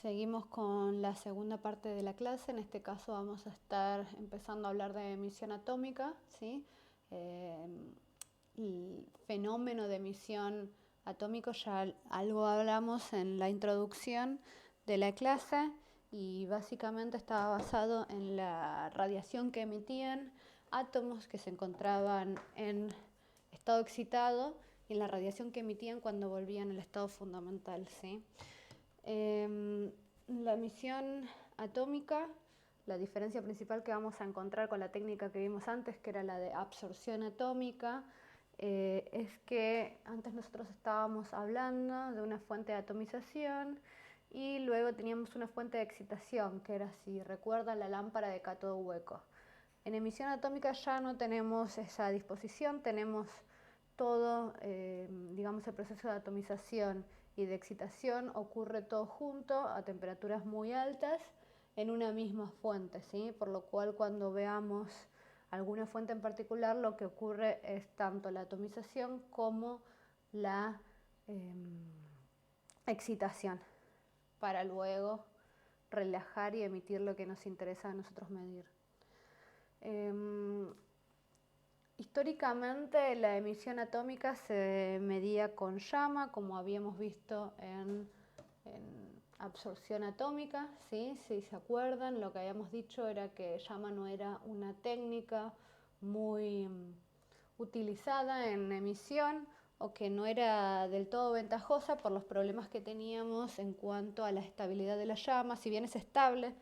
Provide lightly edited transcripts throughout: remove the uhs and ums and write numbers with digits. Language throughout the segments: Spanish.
Seguimos con la segunda parte de la clase. En este caso vamos a estar empezando a hablar de emisión atómica, ¿sí? El fenómeno de emisión atómico ya algo hablamos en la introducción de la clase y básicamente estaba basado en la radiación que emitían átomos que se encontraban en estado excitado y en la radiación que emitían cuando volvían al estado fundamental, ¿sí? La emisión atómica, la diferencia principal que vamos a encontrar con la técnica que vimos antes, que era la de absorción atómica, es que antes nosotros estábamos hablando de una fuente de atomización y luego teníamos una fuente de excitación, que era, si recuerdan, la lámpara de cátodo hueco. En emisión atómica ya no tenemos esa disposición, tenemos todo, digamos, el proceso de atomización y de excitación ocurre todo junto a temperaturas muy altas en una misma fuente, ¿sí? Por lo cual cuando veamos alguna fuente en particular lo que ocurre es tanto la atomización como la excitación para luego relajar y emitir lo que nos interesa a nosotros medir. Históricamente la emisión atómica se medía con llama, como habíamos visto en absorción atómica, ¿sí? Si se acuerdan, lo que habíamos dicho era que llama no era una técnica muy utilizada en emisión o que no era del todo ventajosa por los problemas que teníamos en cuanto a la estabilidad de la llama. Si bien es estable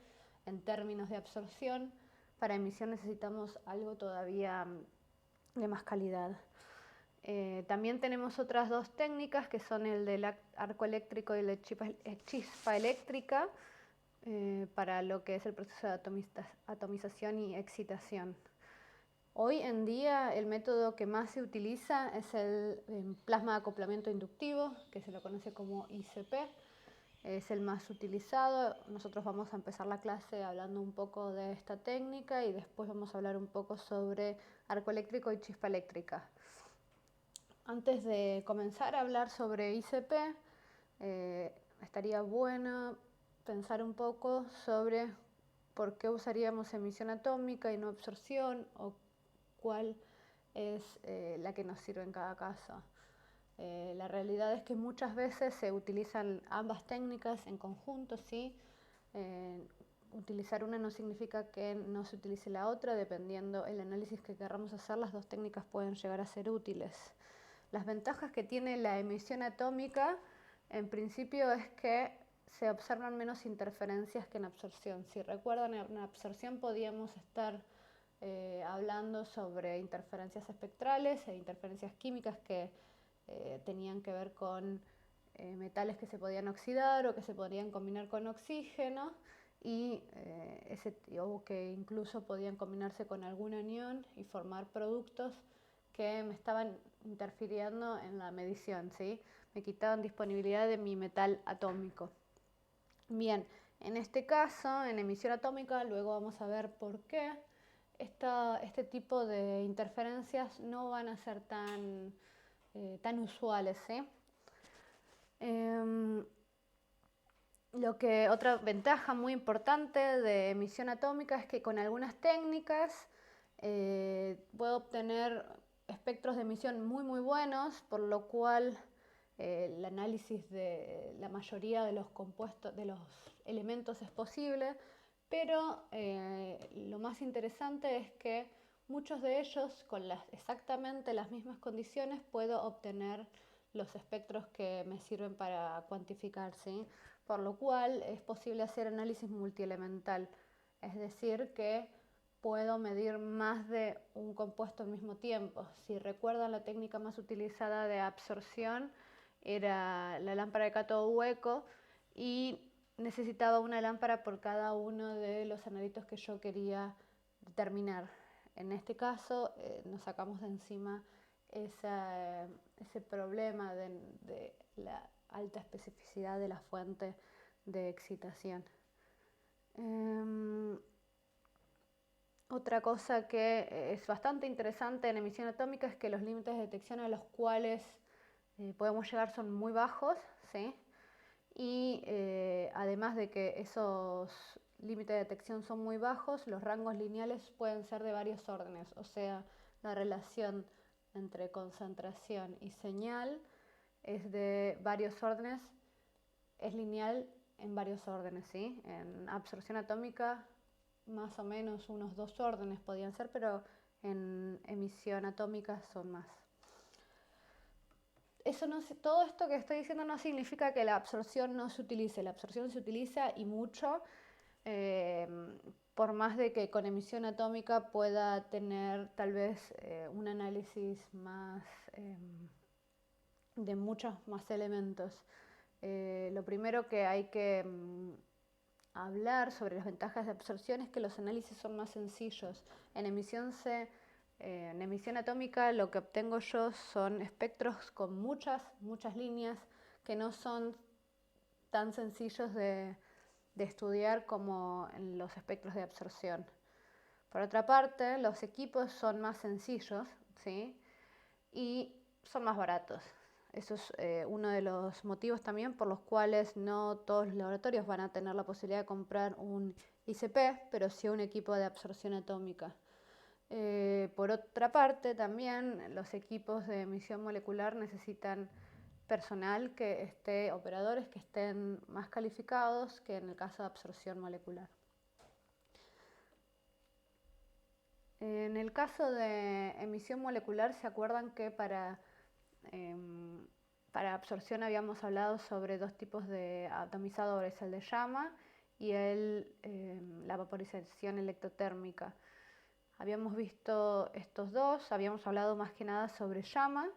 en términos de absorción, para emisión necesitamos algo todavía de más calidad. También tenemos otras dos técnicas que son el del arco eléctrico y la chispa eléctrica para lo que es el proceso de atomización y excitación. Hoy en día el método que más se utiliza es el plasma de acoplamiento inductivo, que se lo conoce como ICP. Es el más utilizado. Nosotros vamos a empezar la clase hablando un poco de esta técnica y después vamos a hablar un poco sobre arco eléctrico y chispa eléctrica. Antes de comenzar a hablar sobre ICP, estaría bueno pensar un poco sobre por qué usaríamos emisión atómica y no absorción o cuál es la que nos sirve en cada caso. La realidad es que muchas veces se utilizan ambas técnicas en conjunto, ¿sí? Utilizar una no significa que no se utilice la otra, dependiendo el análisis que queramos hacer, las dos técnicas pueden llegar a ser útiles. Las ventajas que tiene la emisión atómica, en principio, es que se observan menos interferencias que en absorción. Si recuerdan, en absorción podíamos estar hablando sobre interferencias espectrales e interferencias químicas que tenían que ver con metales que se podían oxidar o que se podían combinar con oxígeno o que incluso podían combinarse con algún anión y formar productos que me estaban interfiriendo en la medición, ¿sí? Me quitaban disponibilidad de mi metal atómico. Bien, en este caso, en emisión atómica, luego vamos a ver por qué este tipo de interferencias no van a ser tan usuales, ¿sí? Otra ventaja muy importante de emisión atómica es que con algunas técnicas puedo obtener espectros de emisión muy buenos, por lo cual el análisis de la mayoría de los compuestos, de los elementos es posible, pero lo más interesante es que muchos de ellos, con exactamente las mismas condiciones, puedo obtener los espectros que me sirven para cuantificar, ¿sí? Por lo cual es posible hacer análisis multielemental, es decir, que puedo medir más de un compuesto al mismo tiempo. Si recuerdan, la técnica más utilizada de absorción era la lámpara de cátodo hueco y necesitaba una lámpara por cada uno de los analitos que yo quería determinar. En este caso nos sacamos de encima ese problema de la alta especificidad de la fuente de excitación. Otra cosa que es bastante interesante en emisión atómica es que los límites de detección a los cuales podemos llegar son muy bajos, ¿sí? y además de que esos límites de detección son muy bajos, los rangos lineales pueden ser de varios órdenes, o sea, la relación entre concentración y señal es de varios órdenes, es lineal en varios órdenes, ¿sí? En absorción atómica más o menos unos 2 órdenes podían ser, pero en emisión atómica son más. Eso no, todo esto que estoy diciendo no significa que la absorción no se utilice, la absorción se utiliza y mucho, eh, por más de que con emisión atómica pueda tener tal vez un análisis más de muchos más elementos. Lo primero que hay que hablar sobre las ventajas de absorción es que los análisis son más sencillos. En emisión atómica lo que obtengo yo son espectros con muchas líneas que no son tan sencillos de estudiar como en los espectros de absorción. Por otra parte, los equipos son más sencillos, ¿sí? Y son más baratos. Eso es uno de los motivos también por los cuales no todos los laboratorios van a tener la posibilidad de comprar un ICP, pero sí un equipo de absorción atómica. Por otra parte, también los equipos de emisión molecular necesitan personal operadores que estén más calificados que en el caso de absorción molecular. En el caso de emisión molecular, ¿se acuerdan que para absorción habíamos hablado sobre 2 tipos de atomizadores, el de llama y la vaporización electrotérmica? Habíamos visto estos dos, habíamos hablado más que nada sobre llama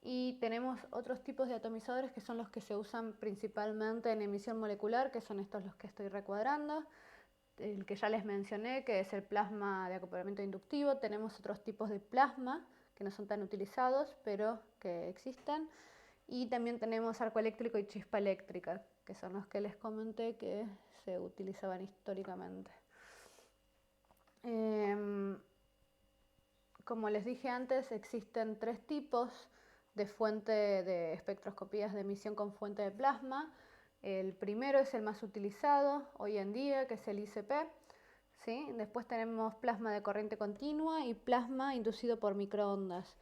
y tenemos otros tipos de atomizadores que son los que se usan principalmente en emisión molecular, que son estos los que estoy recuadrando. El que ya les mencioné, que es el plasma de acoplamiento inductivo. Tenemos otros tipos de plasma que no son tan utilizados, pero que existen. Y también tenemos arco eléctrico y chispa eléctrica, que son los que les comenté que se utilizaban históricamente. Como les dije antes, existen 3 tipos de fuente de espectroscopías de emisión con fuente de plasma. El primero es el más utilizado hoy en día, que es el ICP. ¿Sí? Después tenemos plasma de corriente continua y plasma inducido por microondas.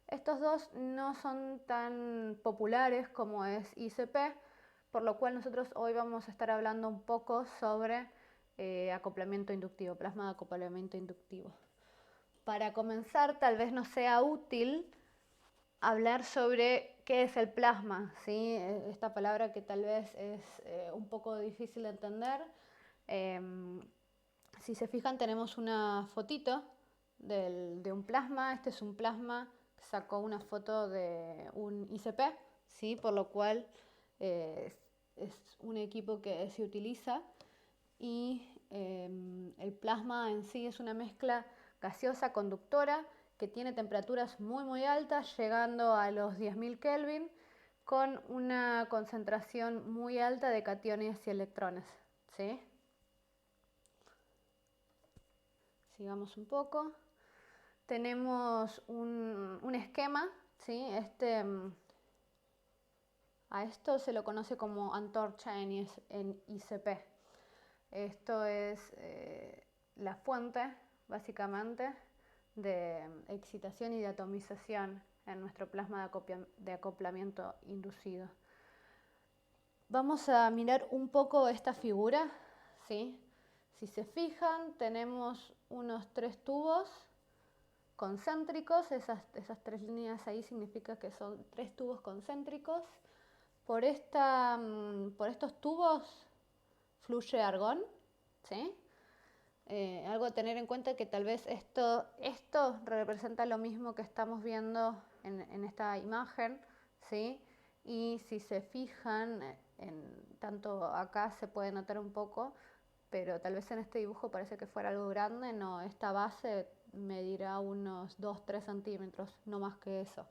Estos dos no son tan populares como es ICP, por lo cual nosotros hoy vamos a estar hablando un poco sobre acoplamiento inductivo, plasma de acoplamiento inductivo. Para comenzar, tal vez nos sea útil hablar sobre qué es el plasma, ¿sí? Esta palabra que tal vez es un poco difícil de entender. Si se fijan, tenemos una fotito de un plasma. Este es un plasma que sacó una foto de un ICP, ¿sí? Por lo cual es un equipo que se utiliza. Y el plasma en sí es una mezcla gaseosa conductora que tiene temperaturas muy altas, llegando a los 10.000 Kelvin, con una concentración muy alta de cationes y electrones, ¿sí? Sigamos un poco. Tenemos un esquema, ¿sí? A esto se lo conoce como antorcha en ICP. Esto es la fuente, básicamente, de excitación y de atomización en nuestro plasma de acoplamiento inducido. Vamos a mirar un poco esta figura, ¿sí? Si se fijan, tenemos unos 3 tubos concéntricos. Esas 3 líneas ahí significa que son 3 tubos concéntricos. Por estos tubos fluye argón, ¿sí? Algo a tener en cuenta, que tal vez esto representa lo mismo que estamos viendo en esta imagen, ¿sí? Y si se fijan, tanto acá se puede notar un poco, pero tal vez en este dibujo parece que fuera algo grande. No, esta base medirá unos 2-3 centímetros, no más que eso.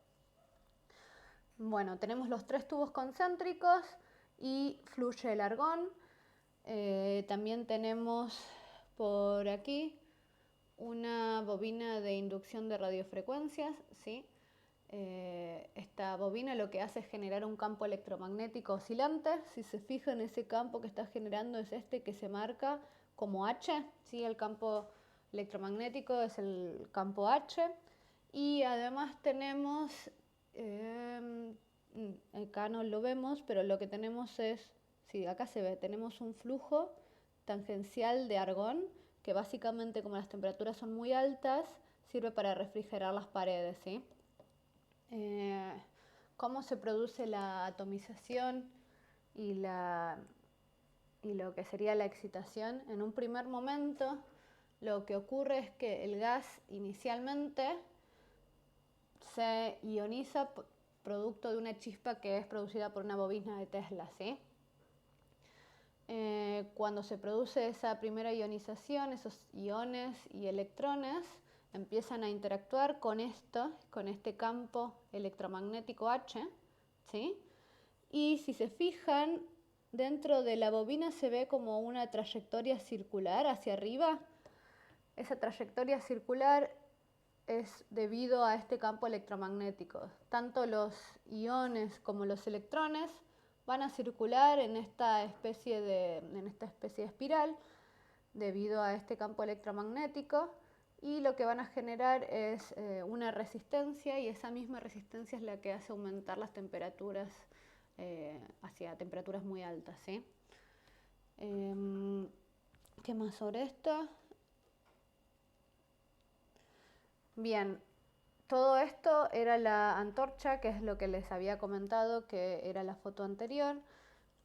Bueno, tenemos los 3 tubos concéntricos y fluye el argón. También tenemos por aquí una bobina de inducción de radiofrecuencias, ¿sí? esta bobina lo que hace es generar un campo electromagnético oscilante. Si se fijan, ese campo que está generando es este que se marca como H, ¿sí? El campo electromagnético es el campo H. Y además tenemos, acá no lo vemos, pero lo que tenemos es, sí, acá se ve, tenemos un flujo tangencial de argón, que básicamente, como las temperaturas son muy altas, sirve para refrigerar las paredes, ¿sí? Cómo se produce la atomización y lo que sería la excitación. En un primer momento, lo que ocurre es que el gas inicialmente se ioniza producto de una chispa que es producida por una bobina de Tesla, ¿sí? Cuando se produce esa primera ionización, esos iones y electrones empiezan a interactuar con este campo electromagnético H, ¿sí? Y si se fijan, dentro de la bobina se ve como una trayectoria circular hacia arriba. Esa trayectoria circular es debido a este campo electromagnético. Tanto los iones como los electrones van a circular en esta especie de espiral debido a este campo electromagnético, y lo que van a generar es una resistencia, y esa misma resistencia es la que hace aumentar las temperaturas hacia temperaturas muy altas, ¿sí? ¿Qué más sobre esto? Bien, todo esto era la antorcha, que es lo que les había comentado, que era la foto anterior.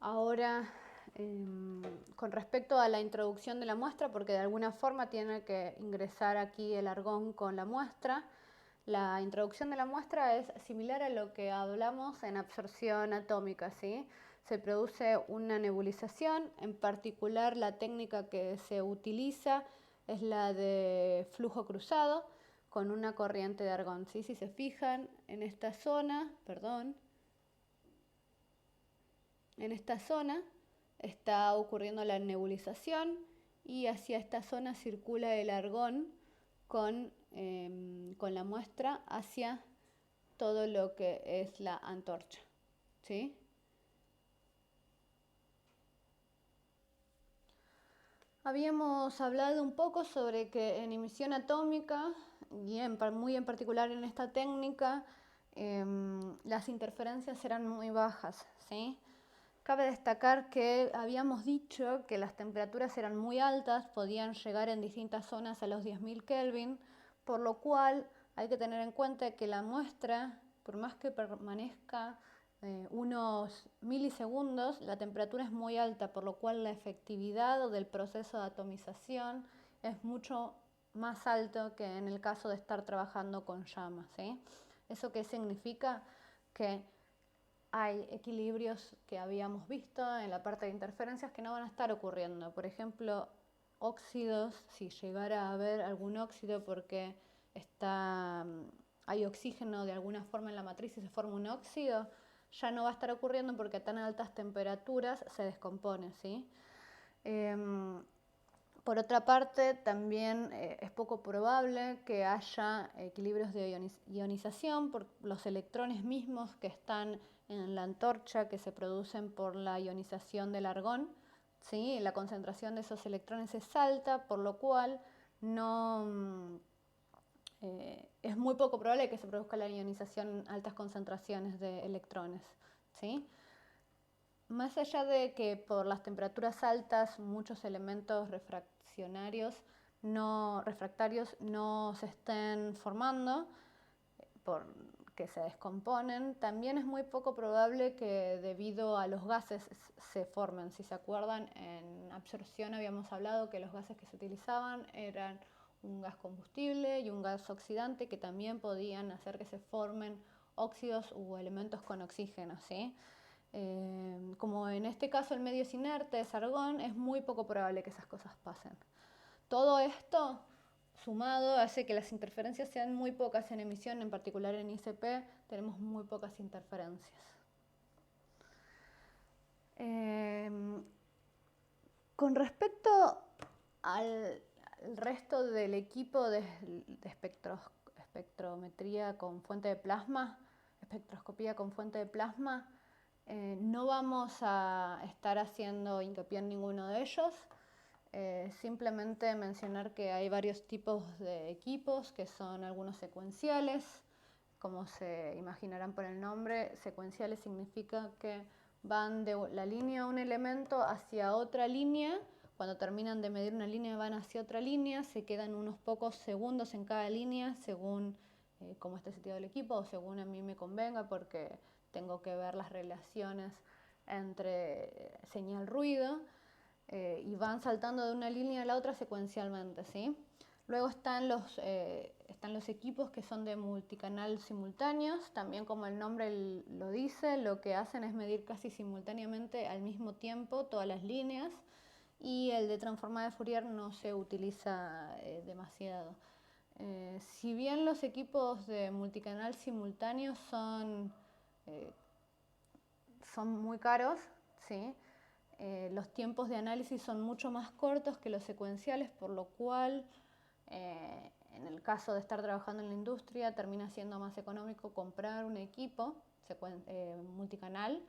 Ahora, con respecto a la introducción de la muestra, porque de alguna forma tiene que ingresar aquí el argón con la muestra, la introducción de la muestra es similar a lo que hablamos en absorción atómica, ¿sí? Se produce una nebulización, en particular la técnica que se utiliza es la de flujo cruzado con una corriente de argón, ¿sí? Si se fijan en esta zona, en esta zona está ocurriendo la nebulización, y hacia esta zona circula el argón con la muestra hacia todo lo que es la antorcha, ¿sí? Habíamos hablado un poco sobre que en emisión atómica, y muy en particular en esta técnica, las interferencias eran muy bajas, ¿sí? Cabe destacar que habíamos dicho que las temperaturas eran muy altas, podían llegar en distintas zonas a los 10.000 Kelvin, por lo cual hay que tener en cuenta que la muestra, por más que permanezca unos milisegundos, la temperatura es muy alta, por lo cual la efectividad del proceso de atomización es mucho más alto que en el caso de estar trabajando con llamas, ¿sí? ¿Eso qué significa? Que hay equilibrios que habíamos visto en la parte de interferencias que no van a estar ocurriendo. Por ejemplo, óxidos, si llegara a haber algún óxido porque hay oxígeno de alguna forma en la matriz y se forma un óxido, ya no va a estar ocurriendo porque a tan altas temperaturas se descompone, ¿sí? Por otra parte, también es poco probable que haya equilibrios de ionización por los electrones mismos que están en la antorcha, que se producen por la ionización del argón, ¿sí? La concentración de esos electrones es alta, por lo cual es muy poco probable que se produzca la ionización en altas concentraciones de electrones, ¿sí? Más allá de que por las temperaturas altas muchos elementos refractarios no se estén formando, porque se descomponen, también es muy poco probable que debido a los gases se formen. Si se acuerdan, en absorción habíamos hablado que los gases que se utilizaban eran un gas combustible y un gas oxidante, que también podían hacer que se formen óxidos u elementos con oxígeno, ¿sí? Como en este caso el medio es inerte, es argón, es muy poco probable que esas cosas pasen. Todo esto sumado hace que las interferencias sean muy pocas en emisión, en particular en ICP tenemos muy pocas interferencias. Con respecto al resto del equipo de espectrometría con fuente de plasma, espectroscopía con fuente de plasma, no vamos a estar haciendo hincapié en ninguno de ellos. Simplemente mencionar que hay varios tipos de equipos, que son algunos secuenciales. Como se imaginarán por el nombre, secuenciales significa que van de la línea de un elemento hacia otra línea. Cuando terminan de medir una línea van hacia otra línea, se quedan unos pocos segundos en cada línea según cómo esté seteado el equipo o según a mí me convenga, porque tengo que ver las relaciones entre señal-ruido, y van saltando de una línea a la otra secuencialmente, ¿sí? Luego están los equipos que son de multicanal simultáneos. También, como el nombre lo dice, lo que hacen es medir casi simultáneamente al mismo tiempo todas las líneas, y el de transformada de Fourier no se utiliza demasiado. Si bien los equipos de multicanal simultáneo son muy caros, ¿sí? Los tiempos de análisis son mucho más cortos que los secuenciales, por lo cual en el caso de estar trabajando en la industria termina siendo más económico comprar un equipo multicanal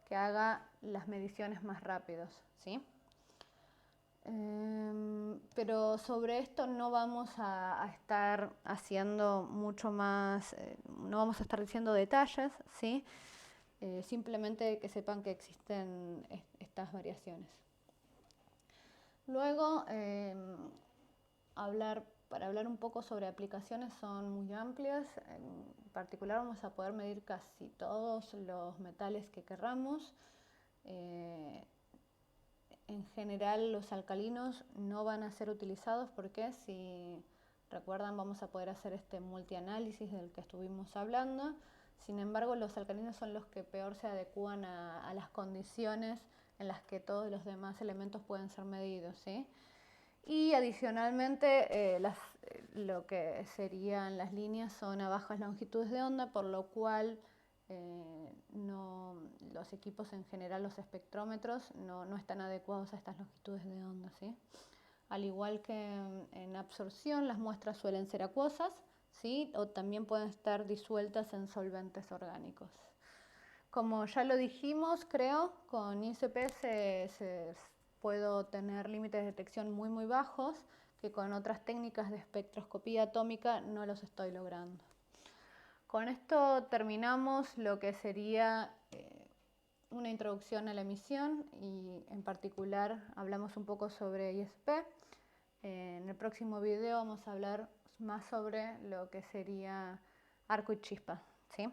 que haga las mediciones más rápidos, ¿sí? Pero sobre esto no vamos a estar haciendo mucho más, no vamos a estar diciendo detalles, ¿sí? Simplemente que sepan que existen estas variaciones. Luego, para hablar un poco sobre aplicaciones son muy amplias. En particular vamos a poder medir casi todos los metales que querramos. En general los alcalinos no van a ser utilizados porque, si recuerdan, vamos a poder hacer este multianálisis del que estuvimos hablando. Sin embargo, los alcalinos son los que peor se adecúan a las condiciones en las que todos los demás elementos pueden ser medidos, ¿sí? Y adicionalmente lo que serían las líneas son a bajas longitudes de onda, por lo cual los equipos en general, los espectrómetros, no están adecuados a estas longitudes de onda, ¿sí? Al igual que en absorción, las muestras suelen ser acuosas, ¿sí? O también pueden estar disueltas en solventes orgánicos. Como ya lo dijimos, creo, con ICP puedo tener límites de detección muy bajos, que con otras técnicas de espectroscopía atómica no los estoy logrando. Con esto terminamos lo que sería una introducción a la emisión, y en particular hablamos un poco sobre ISP. En el próximo video vamos a hablar más sobre lo que sería arco y chispa, ¿sí?